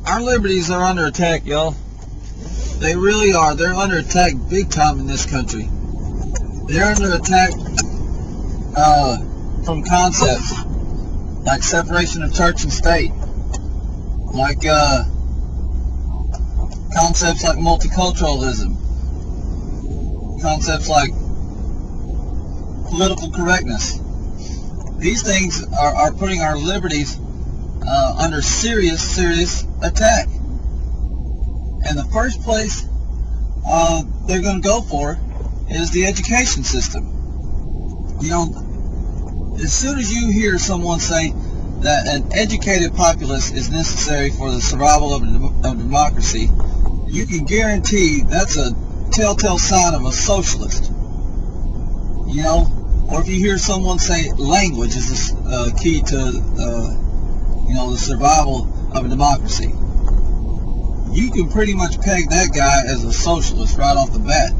Our liberties are under attack, y'all. They really are. They're under attack big time in this country. They're under attack from concepts like separation of church and state, like concepts like multiculturalism, concepts like political correctness. These things are putting our liberties under serious attack. And the first place they're going to go for is the education system. You know, as soon as you hear someone say that an educated populace is necessary for the survival of democracy, you can guarantee that's a telltale sign of a socialist. You know, or if you hear someone say language is the key to you know, the survival of a democracy, you can pretty much peg that guy as a socialist right off the bat,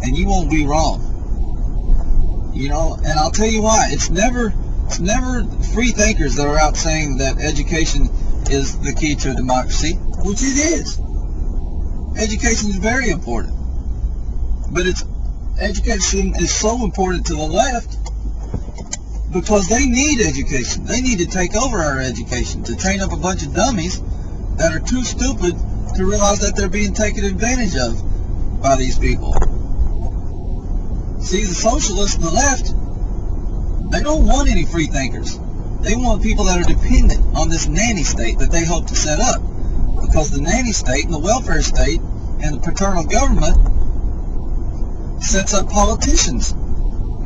and you won't be wrong. You know, and I'll tell you why. It's never free thinkers that are out saying that education is the key to democracy, which it is. Education is very important, but education is so important to the left because they need education. They need to take over our education to train up a bunch of dummies that are too stupid to realize that they're being taken advantage of by these people. See, the socialists and the left, they don't want any free thinkers. They want people that are dependent on this nanny state that they hope to set up, because the nanny state and the welfare state and the paternal government sets up politicians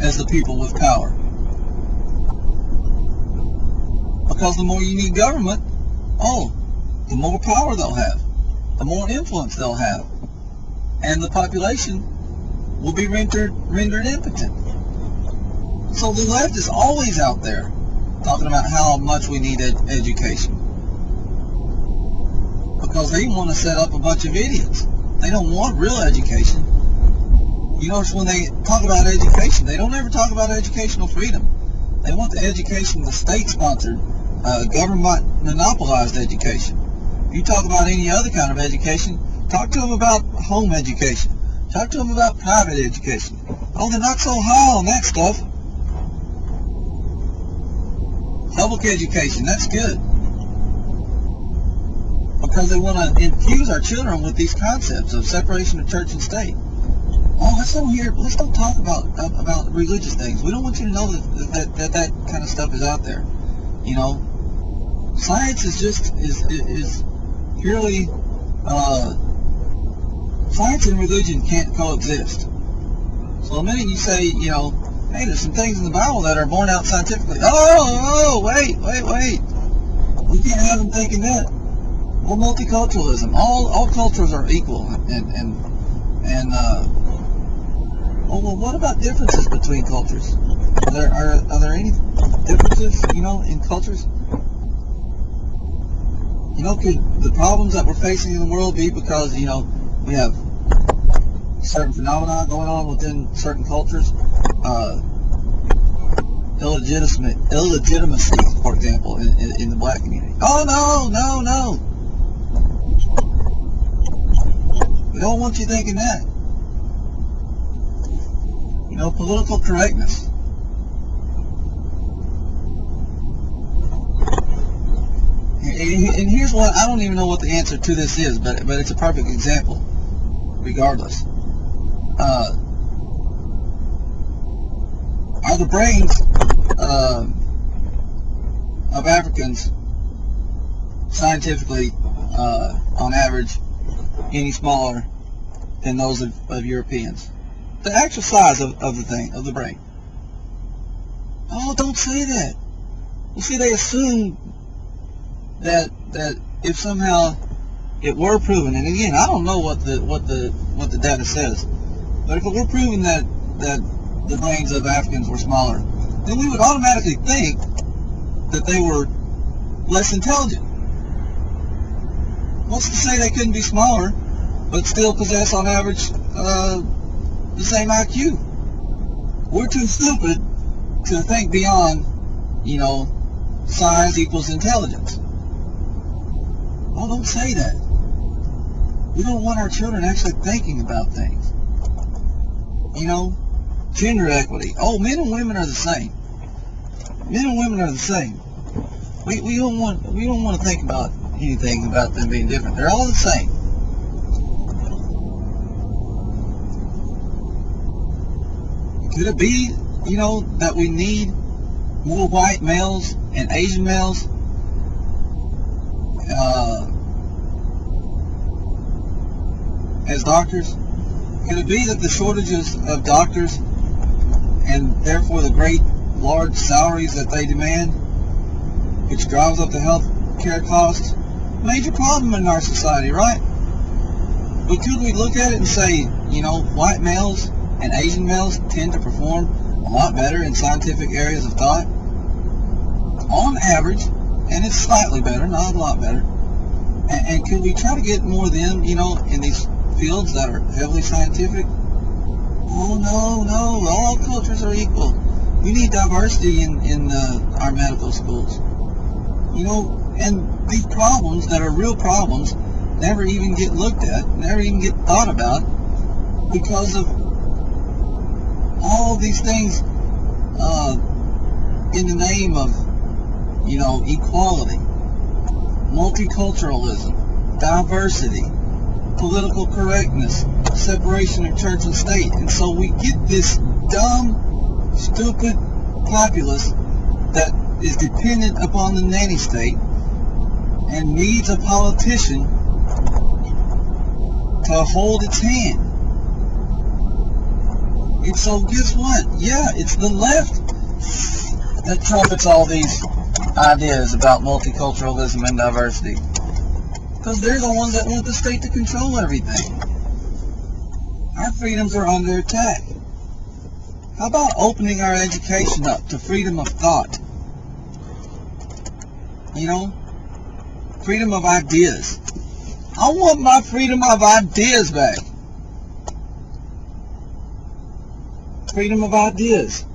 as the people with power. Because the more you need government, the more power they'll have, the more influence they'll have, and the population will be rendered impotent. So the left is always out there talking about how much we need education, because they want to set up a bunch of idiots. They don't want real education. You notice when they talk about education, they don't ever talk about educational freedom. They want the education, the state-sponsored, government monopolized education. If you talk about any other kind of education, talk to them about home education. Talk to them about private education. Oh, they're not so high on that stuff. Public education, that's good. Because they want to infuse our children with these concepts of separation of church and state. Oh, let's don't talk about religious things. We don't want you to know that kind of stuff is out there. You know, science is purely science and religion can't coexist. So the minute you say, you know, hey, there's some things in the Bible that are borne out scientifically. Wait. We can't have them thinking that. Well, multiculturalism. All cultures are equal, well, what about differences between cultures? Are there any differences, you know, in cultures? You know, could the problems that we're facing in the world be because, you know, we have certain phenomena going on within certain cultures? Illegitimacy, for example, in the black community. Oh, no. We don't want you thinking that. You know, political correctness. And here's what, I don't even know what the answer to this is, but it's a perfect example, regardless. Are the brains of Africans scientifically, on average, any smaller than those of Europeans? The actual size of the brain. Oh, don't say that. You see, they assume that if somehow it were proven, and again, I don't know what the data says, but if it were proven that the brains of Africans were smaller, then we would automatically think that they were less intelligent. What's to say they couldn't be smaller, but still possess on average the same IQ? We're too stupid to think beyond, you know, size equals intelligence. No, don't say that. We don't want our children actually thinking about things. You know, gender equity. Oh, men and women are the same. Men and women are the same. We don't want to think about anything about them being different. They're all the same. Could it be, you know, that we need more white males and Asian males as doctors? Could it be that the shortages of doctors and therefore the great large salaries that they demand, which drives up the health care costs, major problem in our society, right? But could we look at it and say, you know, white males and Asian males tend to perform a lot better in scientific areas of thought on average, and it's slightly better, not a lot better. And could we try to get more of them, you know, in these fields that are heavily scientific? Oh, no, all cultures are equal. We need diversity in our medical schools. You know, and these problems that are real problems never even get looked at, never even get thought about, because of all these things in the name of, you know, equality, multiculturalism, diversity, political correctness, separation of church and state. And so we get this dumb, stupid populace that is dependent upon the nanny state and needs a politician to hold its hand. And so guess what? Yeah, it's the left that trumpets all these ideas about multiculturalism and diversity, because they're the ones that want the state to control everything. Our freedoms are under attack. How about opening our education up to freedom of thought? You know, freedom of ideas. I want my freedom of ideas back. Freedom of ideas.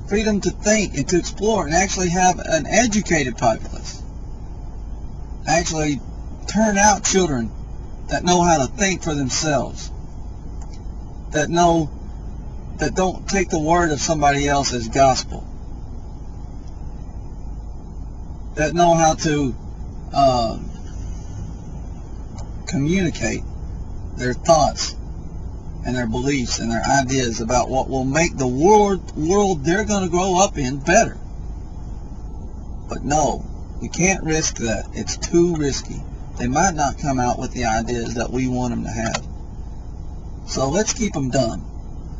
Freedom to think and to explore and actually have an educated populace. Actually turn out children that know how to think for themselves. That don't take the word of somebody else as gospel. That know how to communicate their thoughts and their beliefs and their ideas about what will make the world they're going to grow up in better. But no, we can't risk that. It's too risky. They might not come out with the ideas that we want them to have. So let's keep them dumb.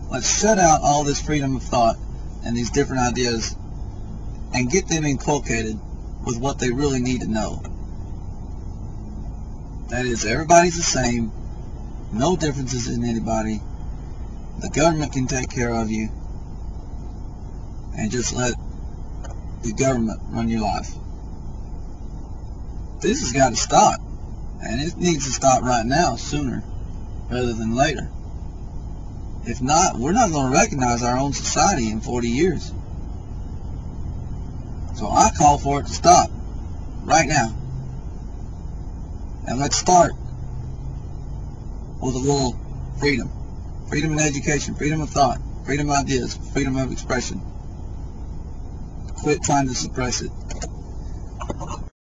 Let's shut out all this freedom of thought and these different ideas and get them inculcated with what they really need to know. That is, everybody's the same, no differences in anybody, the government can take care of you, and just let the government run your life. This has got to stop, and it needs to stop right now, sooner rather than later. If not, we're not going to recognize our own society in 40 years. So I call for it to stop right now. And let's start with a little freedom. Freedom in education, freedom of thought, freedom of ideas, freedom of expression. Quit trying to suppress it.